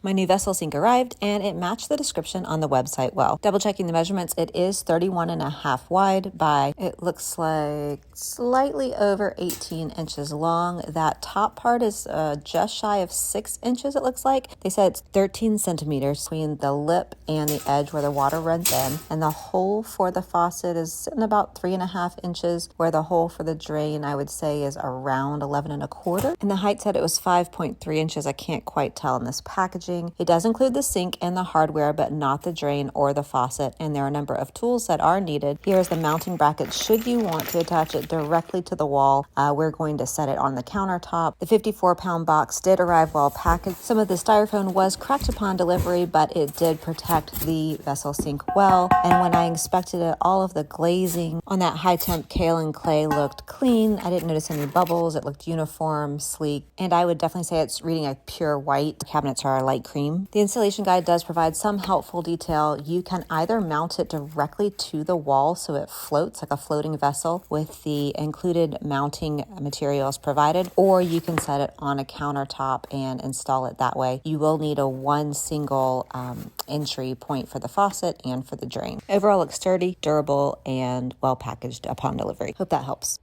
My new vessel sink arrived and it matched the description on the website well. Double checking the measurements, it is 31.5 wide by, it looks like slightly over 18 inches long. That top part is just shy of 6 inches, it looks like. They said it's 13 centimeters between the lip and the edge where the water runs in. And the hole for the faucet is sitting about 3.5 inches, where the hole for the drain, I would say, is around 11.25. And the height said it was 5.3 inches. I can't quite tell in this packaging. It does include the sink and the hardware, but not the drain or the faucet, and there are a number of tools that are needed. Here's the mounting bracket should you want to attach it directly to the wall. We're going to set it on the countertop. The 54-pound box did arrive well packaged. Some of the styrofoam was cracked upon delivery, but it did protect the vessel sink well. And when I inspected it, all of the glazing on that high-temp kaolin clay looked clean. I didn't notice any bubbles. It looked uniform, sleek, and I would definitely say it's reading a pure white. The cabinets are light cream. The installation guide does provide some helpful detail. You can either mount it directly to the wall so it floats like a floating vessel with the included mounting materials provided, or you can set it on a countertop and install it that way. You will need a one single entry point for the faucet and for the drain. Overall, looks sturdy, durable, and well packaged upon delivery. Hope that helps.